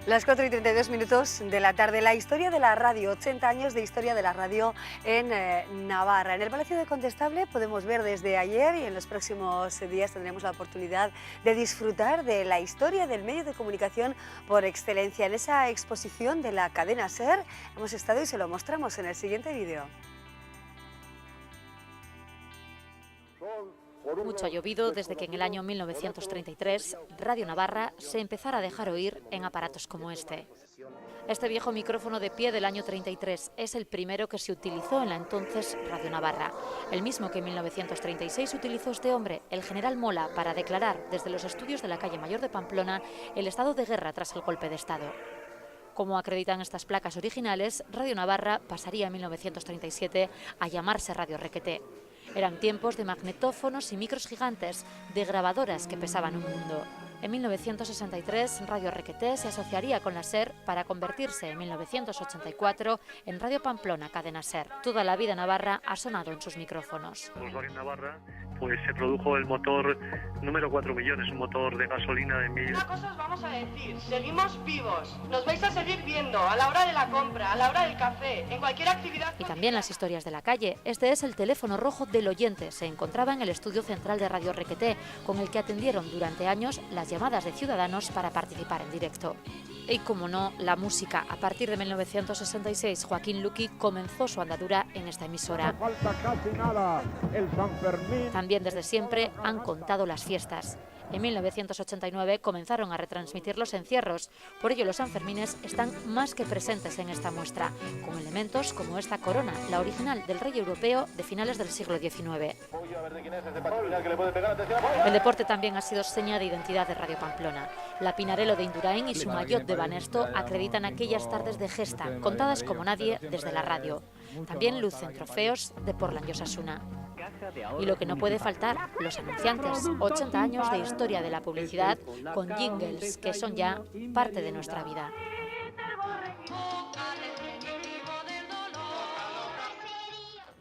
Las 4:32 de la tarde, la historia de la radio, 80 años de historia de la radio en Navarra. En el Palacio de Condestable podemos ver desde ayer y en los próximos días tendremos la oportunidad de disfrutar de la historia del medio de comunicación por excelencia. En esa exposición de la cadena SER hemos estado y se lo mostramos en el siguiente vídeo. Mucho ha llovido desde que en el año 1933 Radio Navarra se empezara a dejar oír en aparatos como este. Este viejo micrófono de pie del año 33 es el primero que se utilizó en la entonces Radio Navarra, el mismo que en 1936 utilizó este hombre, el general Mola, para declarar desde los estudios de la calle Mayor de Pamplona el estado de guerra tras el golpe de Estado. Como acreditan estas placas originales, Radio Navarra pasaría en 1937 a llamarse Radio Requeté. Eran tiempos de magnetófonos y micros gigantes, de grabadoras que pesaban un mundo. En 1963, Radio Requeté se asociaría con la SER para convertirse en 1984 en Radio Pamplona Cadena SER. Toda la vida Navarra ha sonado en sus micrófonos. En Navarra pues se produjo el motor número 4 millones, un motor de gasolina de 1000. Una cosa os vamos a decir, seguimos vivos, nos vais a seguir viendo a la hora de la compra, a la hora del café, en cualquier actividad. Y también las historias de la calle. Este es el teléfono rojo del oyente. Se encontraba en el estudio central de Radio Requeté, con el que atendieron durante años las llamadas de ciudadanos para participar en directo. Y como no, la música. A partir de 1966, Joaquín Luqui comenzó su andadura en esta emisora. No falta casi nada, el San Fermín. También desde siempre han contado las fiestas. En 1989 comenzaron a retransmitir los encierros, por ello los Sanfermines están más que presentes en esta muestra, con elementos como esta corona, la original del rey europeo de finales del siglo XIX. El deporte también ha sido seña de identidad de Radio Pamplona. La Pinarello de Indurain y su maillot de Banesto acreditan aquellas tardes de gesta, contadas como nadie desde la radio. También lucen trofeos de Portland y Osasuna. Y lo que no puede faltar, los anunciantes, 80 años de historia de la publicidad con jingles que son ya parte de nuestra vida.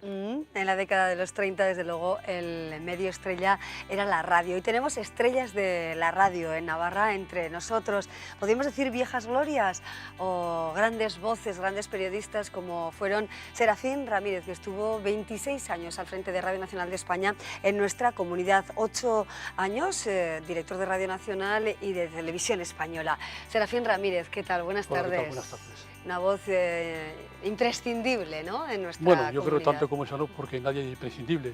En la década de los 30, desde luego, el medio estrella era la radio. Y tenemos estrellas de la radio en Navarra entre nosotros. Podríamos decir viejas glorias o grandes voces, grandes periodistas como fueron Serafín Ramírez, que estuvo 26 años al frente de Radio Nacional de España en nuestra comunidad. 8 años, director de Radio Nacional y de Televisión Española. Serafín Ramírez, ¿qué tal? Buenas tardes. Buenas tardes. Una voz imprescindible, ¿no?, en nuestra Bueno, yo comunidad. creo tanto como eso no, porque nadie es imprescindible,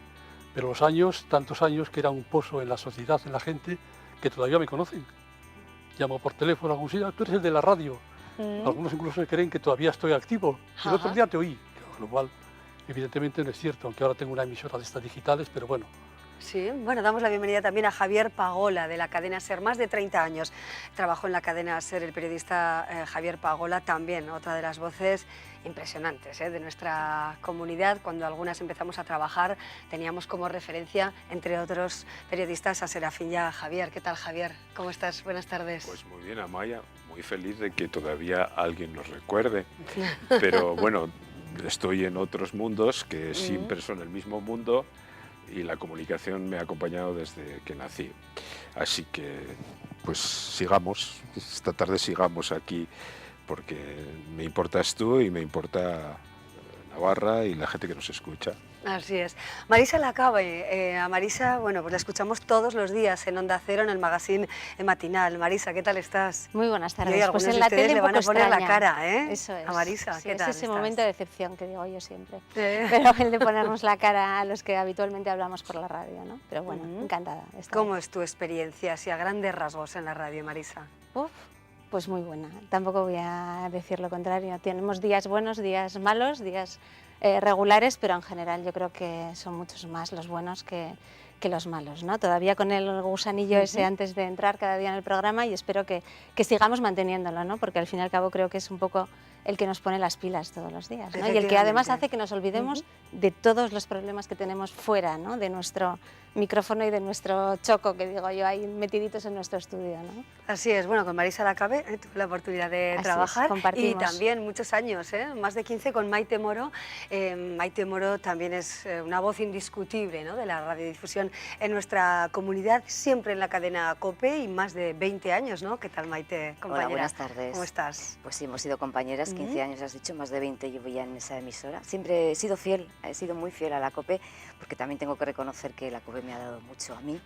pero los años, tantos años que era un pozo en la sociedad, en la gente, que todavía me conocen. Llamo por teléfono a algún sitio, tú eres el de la radio. Algunos incluso creen que todavía estoy activo. El otro día te oí, lo cual evidentemente no es cierto, aunque ahora tengo una emisora de estas digitales, pero bueno. Sí, bueno, damos la bienvenida también a Javier Pagola, de la cadena SER, más de 30 años. Trabajó en la cadena SER el periodista Javier Pagola, también otra de las voces impresionantes de nuestra comunidad. Cuando algunas empezamos a trabajar, teníamos como referencia, entre otros periodistas, a Serafín y a Javier. ¿Qué tal, Javier? ¿Cómo estás? Buenas tardes. Pues muy bien, Amaya, muy feliz de que todavía alguien nos recuerde, pero bueno, estoy en otros mundos que siempre son el mismo mundo, y la comunicación me ha acompañado desde que nací. Así que, pues sigamos, esta tarde sigamos aquí, porque me importas tú y me importa Navarra y la gente que nos escucha. Así es. Marisa Lacabe, a Marisa, bueno, pues la escuchamos todos los días en Onda Cero, en el magazine matinal. Marisa, ¿qué tal estás? Muy buenas tardes. Y hoy algunos Pues en de la ustedes tele le un van a poco poner extraña. la cara, ¿eh? Eso es. A Marisa, Sí, ¿qué tal es ese estás? momento de decepción que digo yo siempre. Pero el de ponernos la cara a los que habitualmente hablamos por la radio, ¿no? Pero bueno, encantada. ¿Cómo es tu experiencia, así a grandes rasgos, en la radio, Marisa? Pues muy buena. Tampoco voy a decir lo contrario. Tenemos días buenos, días malos, días regulares, pero en general yo creo que son muchos más los buenos que los malos, ¿no? Todavía con el gusanillo ese antes de entrar cada día en el programa, y espero que sigamos manteniéndolo, ¿no? Porque al fin y al cabo creo que es un poco el que nos pone las pilas todos los días, ¿no? Y el que además hace que nos olvidemos de todos los problemas que tenemos fuera, ¿no? De nuestro micrófono y de nuestro choco, que digo yo, ahí metiditos en nuestro estudio, ¿no? Así es, bueno, con Marisa Lacabe tuve la oportunidad de trabajar y también muchos años, más de 15 con Maite Moro. Maite Moro también es una voz indiscutible, ¿no? De la radiodifusión en nuestra comunidad, siempre en la cadena COPE y más de 20 años, ¿no? ¿Qué tal, Maite, compañera? Hola, buenas tardes. ¿Cómo estás? Pues sí, hemos sido compañeras, 15 años has dicho, más de 20 llevo ya en esa emisora. Siempre he sido fiel, he sido muy fiel a la COPE, porque también tengo que reconocer que la COPE me ha dado mucho a mí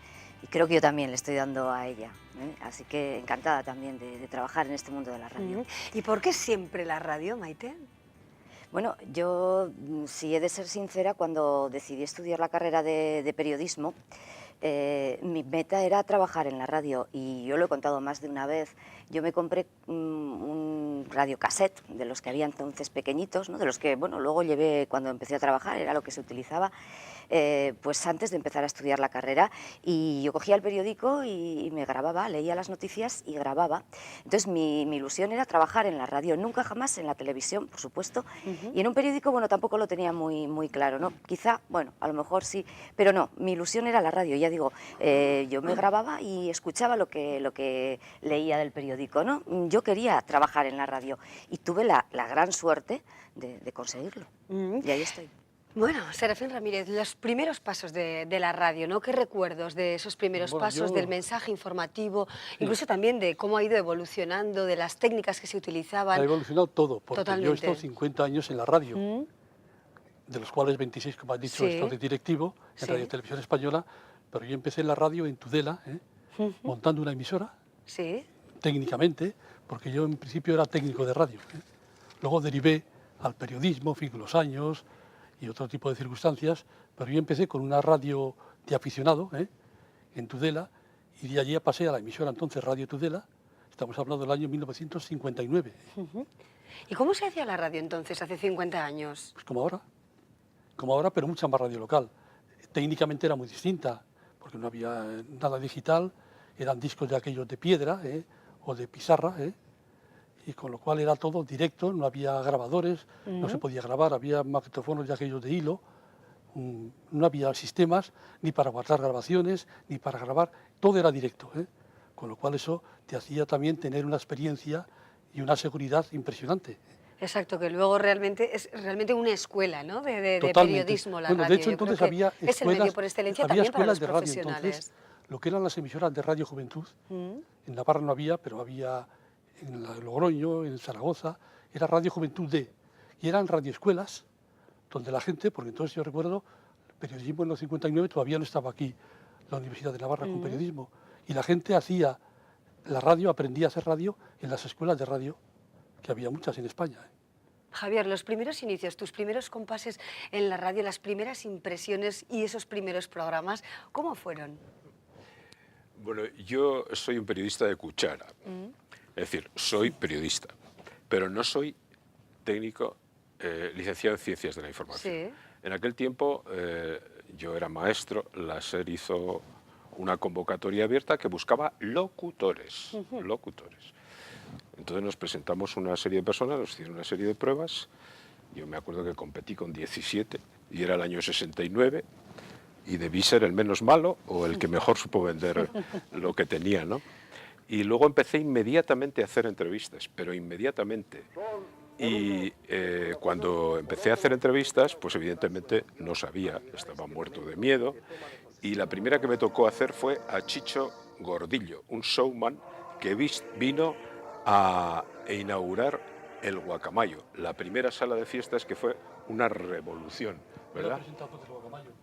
y creo que yo también le estoy dando a ella, ¿eh? Así que encantada también de trabajar en este mundo de la radio. ¿Y por qué siempre la radio, Maite? Bueno, yo, si he de ser sincera, cuando decidí estudiar la carrera de periodismo, mi meta era trabajar en la radio y yo lo he contado más de una vez. Yo me compré un radiocassette de los que había entonces pequeñitos, ¿no? De los que bueno, luego llevé cuando empecé a trabajar, era lo que se utilizaba. Pues antes de empezar a estudiar la carrera, y yo cogía el periódico y me grababa, leía las noticias y grababa. Entonces mi ilusión era trabajar en la radio, nunca jamás en la televisión, por supuesto, y en un periódico, bueno, tampoco lo tenía muy claro, ¿no? Quizá, bueno, a lo mejor sí, pero no, mi ilusión era la radio, ya digo, yo me grababa y escuchaba lo que leía del periódico, ¿no? Yo quería trabajar en la radio y tuve la gran suerte de conseguirlo, y ahí estoy. Bueno, Serafín Ramírez, los primeros pasos de la radio, ¿no? ¿Qué recuerdos de esos primeros pasos, del mensaje informativo, incluso también de cómo ha ido evolucionando, de las técnicas que se utilizaban? Ha evolucionado todo, porque Totalmente. yo he estado 50 años en la radio, de los cuales 26, como has dicho, he estado de directivo en Radio Televisión Española, pero yo empecé en la radio en Tudela, montando una emisora, técnicamente, porque yo en principio era técnico de radio. Luego derivé al periodismo, en fin, con los años y otro tipo de circunstancias, pero yo empecé con una radio de aficionado en Tudela y de allí pasé a la emisora entonces Radio Tudela, estamos hablando del año 1959. ¿Y cómo se hacía la radio entonces, hace 50 años? Pues como ahora, pero mucha más radio local. Técnicamente era muy distinta, porque no había nada digital, eran discos de aquellos de piedra o de pizarra, y con lo cual era todo directo, no había grabadores, no se podía grabar, había magnetofonos de aquellos de hilo, no había sistemas ni para guardar grabaciones, ni para grabar, todo era directo, con lo cual eso te hacía también tener una experiencia y una seguridad impresionante. Exacto, que luego realmente es una escuela, ¿no? de periodismo la radio. De hecho, entonces había escuelas, es el medio por excelencia también para los de radio, profesionales. entonces, lo que eran las emisoras de Radio Juventud, en Navarra no había, pero había en Logroño, en Zaragoza, era Radio Juventud D, y eran radioescuelas donde la gente, porque entonces yo recuerdo, el periodismo en los 59 todavía no estaba aquí, la Universidad de Navarra con periodismo, y la gente hacía la radio, aprendía a hacer radio en las escuelas de radio, que había muchas en España. Javier, los primeros inicios, tus primeros compases en la radio, las primeras impresiones y esos primeros programas, ¿cómo fueron? Bueno, yo soy un periodista de cuchara, es decir, soy periodista, pero no soy técnico licenciado en Ciencias de la Información. En aquel tiempo yo era maestro, la SER hizo una convocatoria abierta que buscaba locutores, locutores. Entonces nos presentamos una serie de personas, nos hicieron una serie de pruebas. Yo me acuerdo que competí con 17 y era el año 69 y debí ser el menos malo o el que mejor supo vender lo que tenía, ¿no? Y luego empecé inmediatamente a hacer entrevistas, pero inmediatamente. Y cuando empecé a hacer entrevistas, pues evidentemente no sabía, estaba muerto de miedo. Y la primera que me tocó hacer fue a Chicho Gordillo, un showman que vino a inaugurar el Guacamayo, la primera sala de fiestas que fue una revolución, ¿verdad?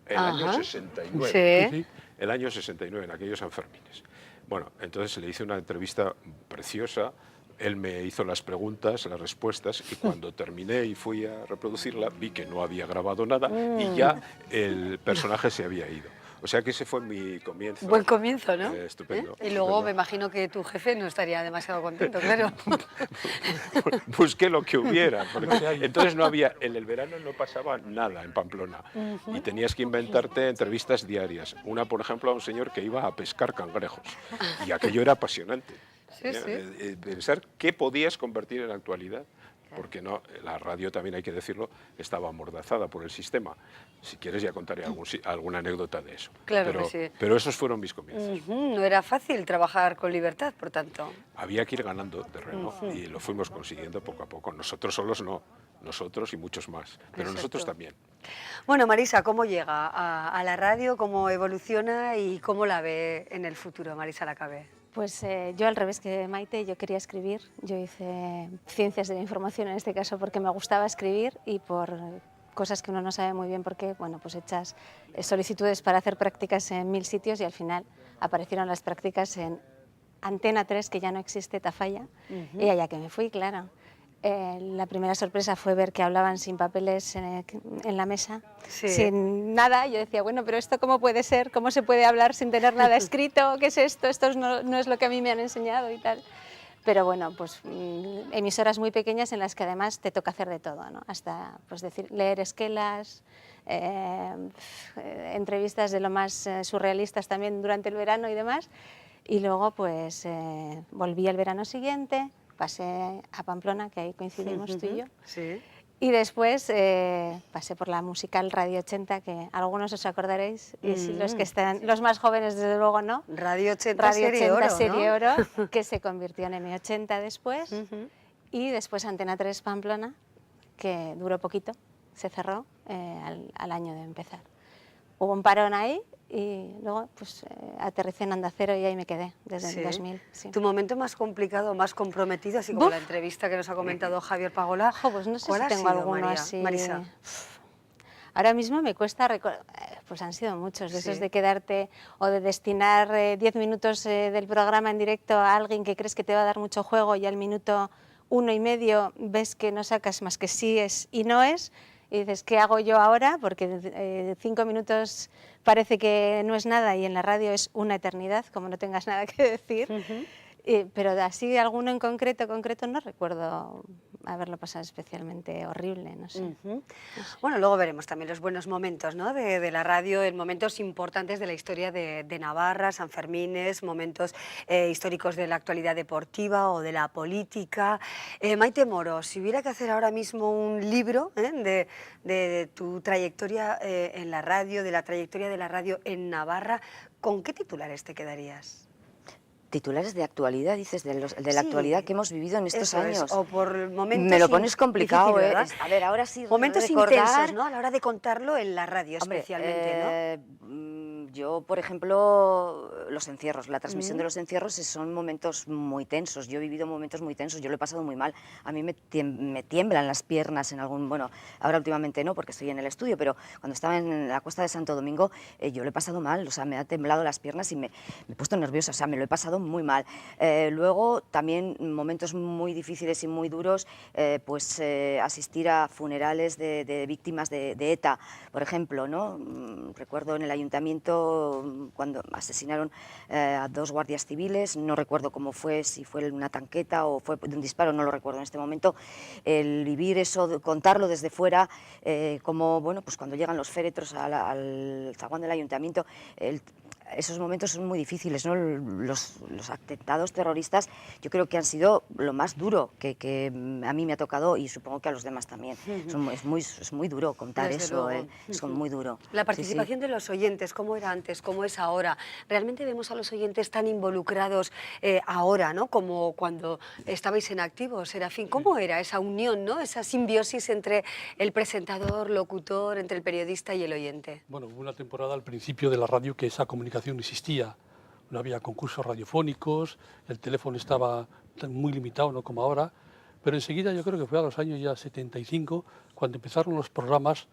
El año 69, el año 69, en aquellos Sanfermines. Bueno, entonces le hice una entrevista preciosa, él me hizo las preguntas, las respuestas, y cuando terminé y fui a reproducirla, vi que no había grabado nada y ya el personaje se había ido. O sea que ese fue mi comienzo. Buen comienzo, ¿no? Estupendo. Y luego me imagino que tu jefe no estaría demasiado contento, claro. Busqué lo que hubiera, porque entonces no había, en el verano no pasaba nada en Pamplona y tenías que inventarte entrevistas diarias. Una, por ejemplo, a un señor que iba a pescar cangrejos y aquello era apasionante. Pensar qué podías convertir en actualidad porque no, la radio también hay que decirlo, estaba amordazada por el sistema. Si quieres ya contaré alguna anécdota de eso. Claro que sí. Pero esos fueron mis comienzos. No era fácil trabajar con libertad, por tanto. Había que ir ganando terreno y lo fuimos consiguiendo poco a poco. Nosotros solos no, nosotros y muchos más, pero Exacto. nosotros también. Bueno, Marisa, ¿cómo llega a la radio, cómo evoluciona y cómo la ve en el futuro, Marisa Lacabe? Pues yo al revés que Maite, yo quería escribir, yo hice ciencias de la información en este caso porque me gustaba escribir y por cosas que uno no sabe muy bien por qué, bueno, pues echas solicitudes para hacer prácticas en 1000 sitios y al final aparecieron las prácticas en Antena 3, que ya no existe, Tafalla, y allá que me fui, claro. La primera sorpresa fue ver que hablaban sin papeles en la mesa, Sí. sin nada. Yo decía, bueno, pero ¿esto cómo puede ser? ¿Cómo se puede hablar sin tener nada escrito? ¿Qué es esto? Esto no es lo que a mí me han enseñado y tal. Pero bueno, pues emisoras muy pequeñas en las que además te toca hacer de todo, ¿no? Hasta pues, leer esquelas, entrevistas de lo más surrealistas también durante el verano y demás. Y luego pues volví el verano siguiente, pasé a Pamplona, que ahí coincidimos tú y yo. Sí. Y después pasé por la musical Radio 80, que algunos os acordaréis, y si los que están, los más jóvenes desde luego no. Radio 80, Radio Serie 80 Oro, Serie ¿no? Oro, que se convirtió en M80 después, y después Antena 3 Pamplona, que duró poquito, se cerró al año de empezar. Hubo un parón ahí y luego pues, aterricé en Onda Cero y ahí me quedé desde el 2000. Sí. ¿Tu momento más complicado, más comprometido, así como la entrevista que nos ha comentado Javier Pagola? Pues no sé ¿Cuál si ha tengo sido, alguno María? así. Marisa. Ahora mismo me cuesta recordar, pues han sido muchos, de Sí. esos de quedarte o de destinar 10 minutos del programa en directo a alguien que crees que te va a dar mucho juego y al minuto 1,5 ves que no sacas más que sí es y no es, y dices, ¿qué hago yo ahora? Porque 5 minutos parece que no es nada y en la radio es una eternidad, como no tengas nada que decir. Pero así alguno en concreto no recuerdo haberlo pasado especialmente horrible, no sé. Bueno, luego veremos también los buenos momentos, ¿no? de la radio, en momentos importantes de la historia de Navarra, Sanfermines, momentos históricos de la actualidad deportiva o de la política. Maite Moro, si hubiera que hacer ahora mismo un libro de tu trayectoria en la radio, de la trayectoria de la radio en Navarra, ¿con qué titulares te quedarías? Titulares de actualidad, dices, de la actualidad que hemos vivido en estos años. O por momentos me lo pones complicado, difícil, A ver, ahora sí. Momentos recordar... intensos, ¿no? A la hora de contarlo en la radio, especialmente, ¿no? Yo, por ejemplo, los encierros, la transmisión de los encierros son momentos muy tensos. Yo he vivido momentos muy tensos, yo lo he pasado muy mal. A mí me tiemblan las piernas en algún... Bueno, ahora últimamente no, porque estoy en el estudio, pero cuando estaba en la costa de Santo Domingo, yo lo he pasado mal. O sea, me ha temblado las piernas y me he puesto nerviosa. O sea, me lo he pasado muy mal. Luego, también momentos muy difíciles y muy duros, asistir a funerales de víctimas de ETA, por ejemplo, ¿no? Recuerdo en el ayuntamiento cuando asesinaron a 2 guardias civiles, no recuerdo cómo fue, si fue una tanqueta o fue de un disparo, no lo recuerdo en este momento. El vivir eso, contarlo desde fuera, como bueno, pues cuando llegan los féretros al zaguán del ayuntamiento, esos momentos son muy difíciles, ¿no? Los atentados terroristas yo creo que han sido lo más duro que a mí me ha tocado y supongo que a los demás también. Es muy duro contar Desde eso, luego. es muy duro. La participación de los oyentes, ¿cómo era antes? ¿Cómo es ahora? ¿Realmente vemos a los oyentes tan involucrados ahora, ¿no? Como cuando estabais en activo, Serafín? ¿Cómo era esa unión, ¿no? Esa simbiosis entre el presentador, locutor, entre el periodista y el oyente? Bueno, hubo una temporada al principio de la radio que esa comunicación no existía, no había concursos radiofónicos, el teléfono estaba muy limitado, no como ahora, pero enseguida yo creo que fue a los años ya 75 cuando empezaron los programas,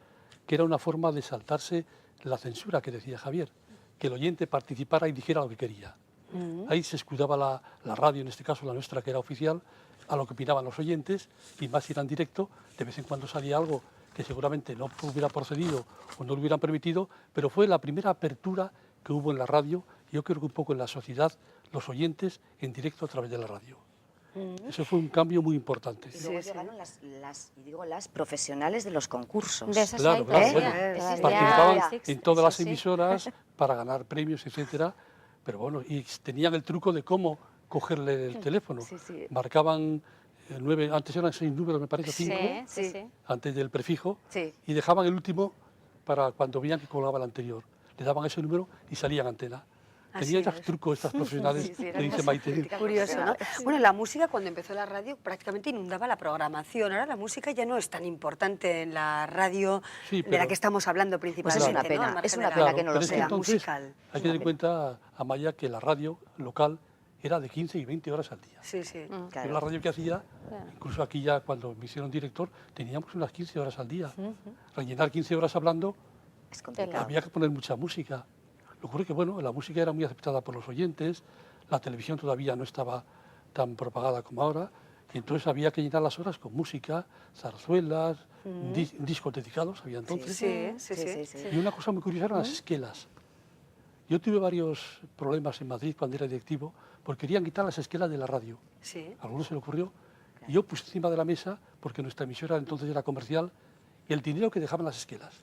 que era una forma de saltarse la censura que decía Javier, que el oyente participara y dijera lo que quería. Ahí se escudaba la radio, en este caso la nuestra que era oficial, a lo que opinaban los oyentes, y más si era en directo, de vez en cuando salía algo que seguramente no hubiera procedido o no lo hubieran permitido, pero fue la primera apertura que hubo en la radio, yo creo que un poco en la sociedad, los oyentes en directo a través de la radio. Eso fue un cambio muy importante. Y luego llegaron las profesionales de los concursos. De esas Claro, hay, bueno, participaban en todas las emisoras para ganar premios, etcétera, pero bueno, y tenían el truco de cómo cogerle el teléfono. Marcaban 9, antes eran 6 números, me parece, 5, sí. antes del prefijo, Sí. y dejaban el último para cuando veían que colgaba el anterior. Le daban ese número y salían antena. Tenían estos trucos estas profesionales que dice Maite. Curioso, ¿no? Bueno, la música cuando empezó la radio prácticamente inundaba la programación. Ahora la música ya no es tan importante en la radio Sí, de la pero- que estamos hablando principalmente. es una ¿no? pena, Al margen es una de pena la- que no lo pero es sea. entonces musical. Hay que tener en cuenta, Amaya, que la radio local era de 15 y 20 horas al día. Sí, sí. Yo la radio que hacía, incluso aquí ya cuando me hicieron director, teníamos unas 15 horas al día. Rellenar 15 horas hablando, Es complicado. había que poner mucha música. Lo que ocurre que, bueno, la música era muy aceptada por los oyentes, la televisión todavía no estaba tan propagada como ahora, y entonces había que llenar las horas con música, zarzuelas, discos dedicados, había entonces. Sí. Y una cosa muy curiosa eran las esquelas. Yo tuve varios problemas en Madrid cuando era directivo, porque querían quitar las esquelas de la radio. Sí. A algunos se le ocurrió, y yo puse encima de la mesa, porque nuestra emisora entonces era comercial, el dinero que dejaban las esquelas.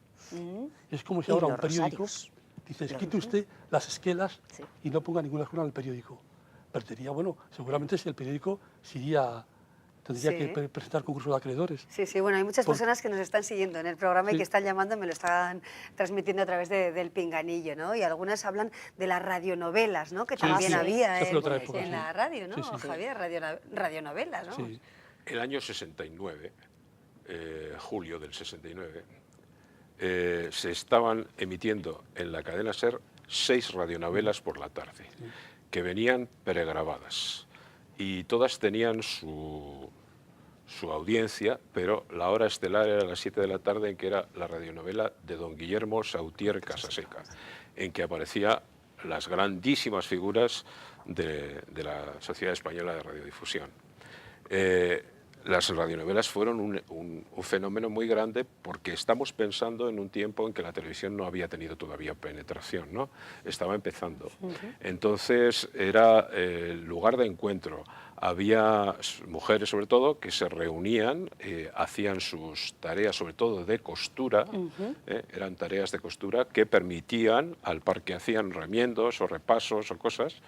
Es como si Y ahora los un periódico, rosarios. dices, quite usted las esquelas Sí. y no ponga ninguna esquela en el periódico. Perdería, bueno, seguramente si el periódico tendría Sí. que presentar concurso de acreedores. Sí, sí, bueno, hay muchas Por- personas que nos están siguiendo en el programa y Sí. que están llamando, me lo están transmitiendo a través del pinganillo, ¿no? Y algunas hablan de las radionovelas, ¿no? Que Sí, también sí. había Esa fue otra época, en sí. la radio, ¿no? Sí, sí. Javier, radionovelas, ¿no? Sí. El año 69, julio del 69, se estaban emitiendo en la cadena SER 6 radionovelas por la tarde, que venían pregrabadas y todas tenían su audiencia, pero la hora estelar era a las 7 de la tarde, en que era la radionovela de don Guillermo Sautier Casaseca, en que aparecían las grandísimas figuras de la Sociedad Española de Radiodifusión. Las radionovelas fueron un fenómeno muy grande, porque estamos pensando en un tiempo en que la televisión no había tenido todavía penetración, ¿no? Estaba empezando. Entonces era el lugar de encuentro. Había mujeres, sobre todo, que se reunían, hacían sus tareas, sobre todo de costura, eran tareas de costura que permitían, al par que hacían remiendos o repasos o cosas,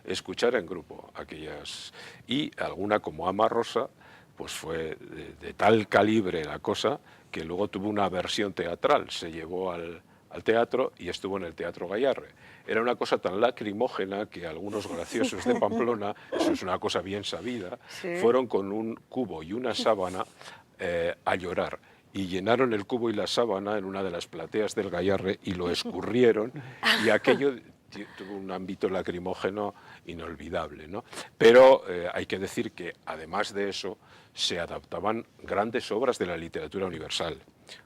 escuchar en grupo aquellas. Y alguna, como Ama Rosa, pues fue de tal calibre la cosa que luego tuvo una versión teatral, se llevó al teatro y estuvo en el Teatro Gayarre. Era una cosa tan lacrimógena que algunos graciosos de Pamplona, eso es una cosa bien sabida, fueron con un cubo y una sábana a llorar, y llenaron el cubo y la sábana en una de las plateas del Gayarre y lo escurrieron, y aquello tuvo un ámbito lacrimógeno inolvidable, ¿no? Pero hay que decir que, además de eso, se adaptaban grandes obras de la literatura universal,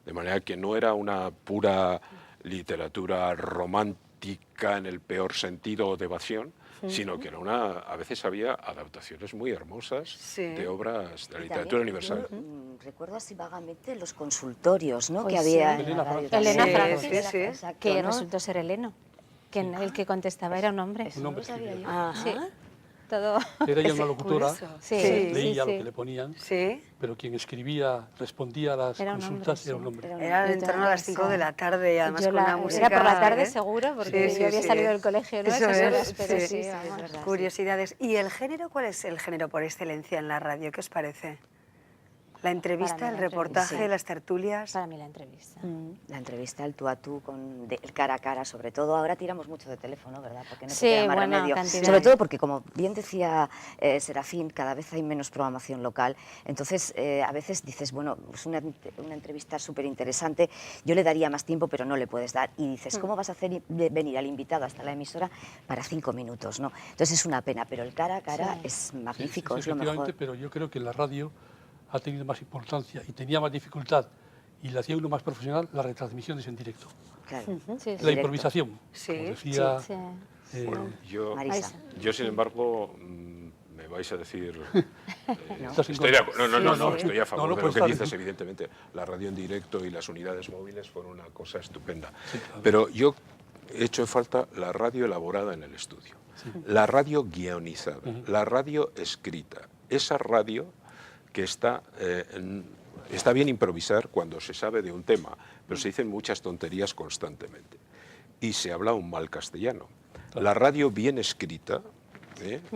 de manera que no era una pura literatura romántica en el peor sentido de evasión, sino que era a veces había adaptaciones muy hermosas de obras de la Y literatura también, universal. yo, recuerdo así vagamente los consultorios, ¿no? Pues que sí. había en Elena la radio. Francis. Elena también. Francis, sí. Exacto, que ¿no? resultó ser Heleno, que el que contestaba era un hombre. Eso Un no hombre lo sabía yo. Ajá. Sí, todo. Era ella una locutora, Curioso. Sí, leía sí, lo sí. que le ponían, Sí. pero quien escribía, respondía a las Era un consultas hombre, era un sí. hombre. Era en torno a las 5 de la tarde y además Yo con una música... era por la tarde ¿eh? seguro, porque Sí, yo había sí. salido del colegio, ¿no? Eso Esas es, horas, pero sí. sí, Sí, vamos. es verdad. Curiosidades. ¿Y el género? ¿Cuál es el género por excelencia en la radio? ¿Qué os parece? La entrevista, Para mí el la reportaje, entrevista. las tertulias. Para mí la entrevista. La entrevista, el tú a tú, el cara a cara, sobre todo. Ahora tiramos mucho de teléfono, ¿verdad? Porque no Sí, te queda más buena remedio. cantidad. Sobre todo porque, como bien decía Serafín, cada vez hay menos programación local. Entonces, a veces dices, bueno, es una entrevista súper interesante, yo le daría más tiempo, pero no le puedes dar. Y dices, ¿cómo vas a hacer venir al invitado hasta la emisora para 5 minutos? ¿No? Entonces es una pena, pero el cara a cara es magnífico, Sí, es lo efectivamente, mejor. pero yo creo que la radio ha tenido más importancia y tenía más dificultad y la hacía uno más profesional las retransmisiones en directo. Claro. Sí, sí. La Directo. improvisación, Sí, como decía... Sí. Bueno, Marisa. yo, sin embargo, me vais a decir... ¿Estás en estoy de contra? acuerdo. No, Sí. estoy a favor No, no, de pues lo que está dices, bien. evidentemente. La radio en directo y las unidades móviles fueron una cosa estupenda. Sí, claro. Pero yo he hecho en falta la radio elaborada en el estudio, la radio guionizada, la radio escrita, esa radio que está bien improvisar cuando se sabe de un tema, pero se dicen muchas tonterías constantemente y se habla un mal castellano. La radio bien escrita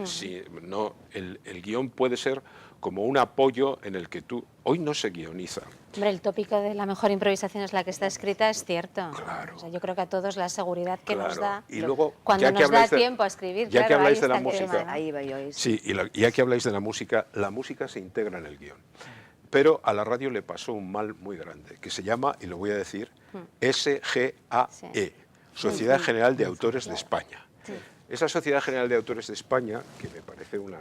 Sí, no, el guión puede ser como un apoyo en el que tú... Hoy no se guioniza. Hombre, el tópico de la mejor improvisación es la que está escrita, es cierto. Claro. O sea, yo creo que a todos la seguridad que nos da, Y luego, cuando ya que nos da habláis de- tiempo a escribir, ya que claro, habláis ahí de la está el música, tema. Ahí va yo. Ahí. Sí, y ya que habláis de la música se integra en el guión. Pero a la radio le pasó un mal muy grande, que se llama, y lo voy a decir, SGAE, Sociedad General de Autores de España. Esa Sociedad General de Autores de España, que me parece una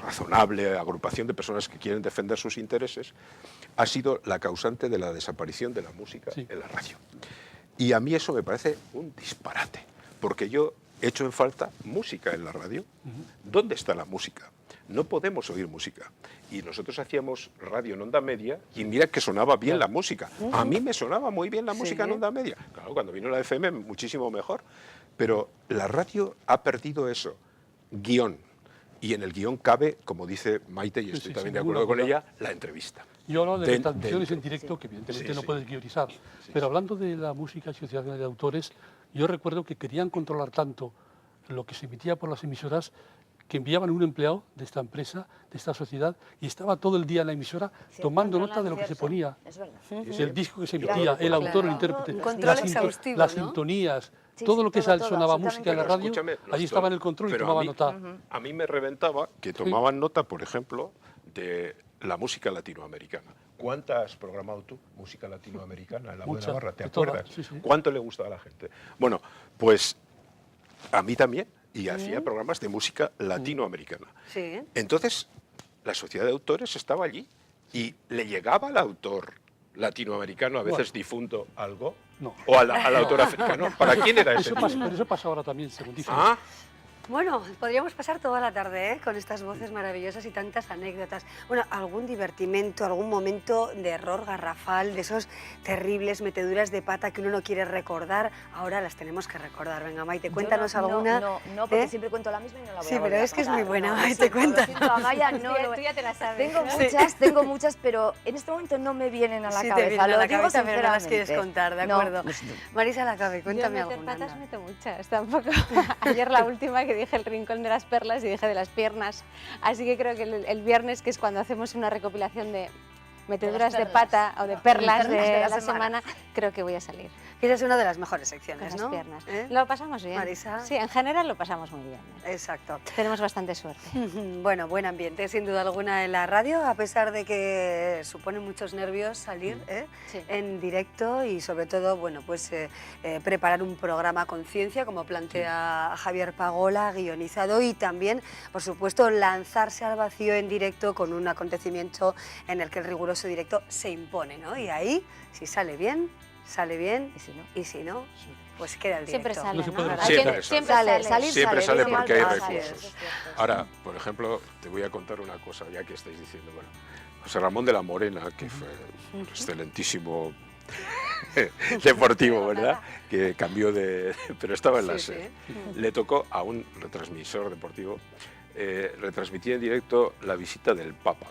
razonable agrupación de personas que quieren defender sus intereses, ha sido la causante de la desaparición de la música en la radio. Y a mí eso me parece un disparate, porque yo echo en falta música en la radio. ¿Dónde está la música? No podemos oír música. Y nosotros hacíamos radio en onda media y mira que sonaba bien la música. A mí me sonaba muy bien la música en onda media. Claro, cuando vino la FM muchísimo mejor. Pero la radio ha perdido eso, guión. Y en el guión cabe, como dice Maite, y estoy también de acuerdo con ella, la entrevista. Yo hablo de transmisiones en directo, que evidentemente no puedes guionizar. Pero hablando de la música y Sociedad de Autores, yo recuerdo que querían controlar tanto lo que se emitía por las emisoras que enviaban un empleado de esta empresa, de esta sociedad, y estaba todo el día en la emisora tomando nota de lo que se ponía, del disco que se emitía, el autor, el intérprete, Un control exhaustivo, las ¿no? sintonías, todo lo que sonaba música en la radio, allí estaba en el control y Pero tomaba nota. A mí me reventaba que tomaban nota, por ejemplo, de la música latinoamericana. ¿Cuánta has programado tú, música latinoamericana, en la Voz de Navarra? ¿Te acuerdas? ¿Cuánto le gusta a la gente? Bueno, pues a mí también, y hacía programas de música latinoamericana. Sí. Entonces, la Sociedad de Autores estaba allí y le llegaba al autor latinoamericano, a veces difunto, algo, o al autor africano. ¿Para quién era ese? Pero eso pasa ahora también, según dicen. Bueno, podríamos pasar toda la tarde con estas voces maravillosas y tantas anécdotas. Bueno, algún divertimento, algún momento de error garrafal, de esos terribles meteduras de pata que uno no quiere recordar, ahora las tenemos que recordar. Venga, Maite, cuéntanos alguna. No, porque siempre cuento la misma y no la voy a Sí, volver pero a es que es contar. muy buena, No, Maite, cuenta. Lo siento, Amaya, no, Tú ya te la sabes, tengo muchas, pero en este momento no me vienen a la Sí, cabeza. te vienen a lo la digo cabeza, pero no las sinceramente. quieres contar, ¿de No, acuerdo? Marisa Lacabe, cuéntame Yo meter alguna. patas anda. meto muchas, tampoco. Ayer la última que dije el rincón de las perlas y dije de las piernas, así que creo que el viernes, que es cuando hacemos una recopilación de meteduras de pata o de perlas de la semana, creo que voy a salir. Que esa es una de las mejores secciones, Con ¿no? las piernas. ¿Eh? Lo pasamos bien. Marisa. Sí, en general lo pasamos muy bien. Exacto. Tenemos bastante suerte. Bueno, buen ambiente, sin duda alguna, en la radio, a pesar de que supone muchos nervios salir en directo y sobre todo, bueno, pues preparar un programa con ciencia, como plantea Javier Pagola, guionizado, y también, por supuesto, lanzarse al vacío en directo con un acontecimiento en el que el riguroso directo se impone, ¿no? Y ahí, si sale bien, y si no, pues queda el directo. Siempre sale, No se puede ¿no? repetir. Siempre sale. Siempre sale digo porque hay mal, recursos. Ahora, por ejemplo, te voy a contar una cosa, ya que estáis diciendo, bueno, José Ramón de la Morena, que fue un excelentísimo deportivo, ¿verdad? Que cambió de... pero estaba en la SER. Le tocó a un retransmisor deportivo retransmitir en directo la visita del Papa.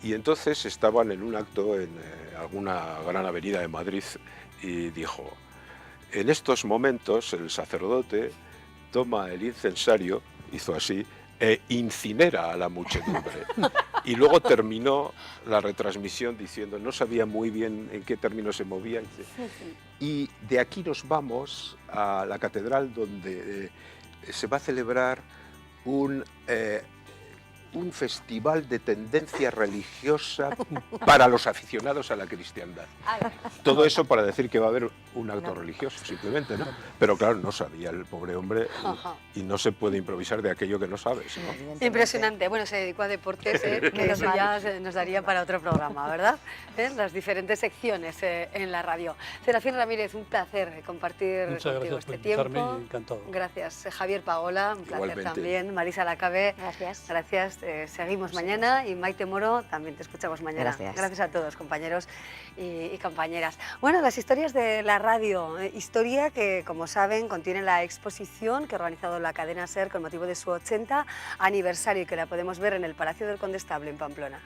Y entonces estaban en un acto en alguna gran avenida de Madrid y dijo: en estos momentos el sacerdote toma el incensario, hizo así, e incinera a la muchedumbre. Y luego terminó la retransmisión diciendo, no sabía muy bien en qué términos se movía. Y de aquí nos vamos a la catedral donde se va a celebrar un festival de tendencia religiosa para los aficionados a la cristiandad. Todo eso para decir que va a haber un acto religioso, simplemente, ¿no? Pero claro, no sabía el pobre hombre y no se puede improvisar de aquello que no sabes, ¿no? Impresionante. Bueno, se dedicó a deportes, que eso ya nos daría para otro programa, ¿verdad? Las diferentes secciones en la radio. Serafín Ramírez, un placer compartir Muchas contigo gracias por este invitarme, tiempo. encantado. Gracias, Javier Pagola, un placer Igualmente. también. Marisa Lacabe, Gracias. gracias. Seguimos mañana y Maite Moro, también te escuchamos mañana. Gracias. Gracias a todos, compañeros y compañeras. Bueno, las historias de la radio, historia que, como saben, contiene la exposición que ha organizado la cadena SER con motivo de su 80 aniversario y que la podemos ver en el Palacio del Condestable en Pamplona.